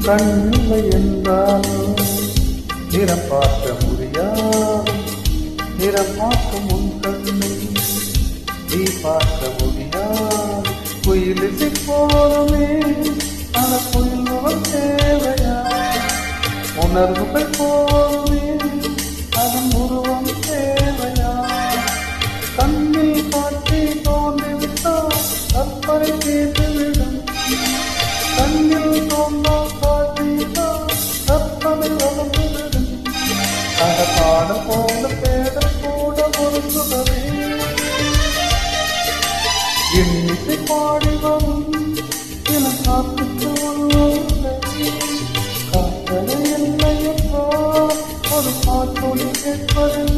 கண்ணில்லை என்றாலும் நிறம் பார்க்க முடியாது. நிறம் பார்க்கும் உன் கண்ணை நீ பார்க்க முடியாது. குயிலிசை போலுமே அந்த குயில் உணர் தேவையா? உணர்வுகள் போலுமே அதன் உருவம் தேவையா? கண்ணில் காட்சி தோன்றிவிட்டால் கற்பனை கேட்டுவிடும். கண்ணில் தோன்றா காட்சிதான் கற்பனை வளர்ந்துவிடும். அட பாட போல பேடல் கூட ஒரு சுடவே இன்னிசை பாடி வரும் என காத்துக்கு காத்தலை இல்லை என்றோ ஒரு பாட்டொலி கேட்பதில்லை.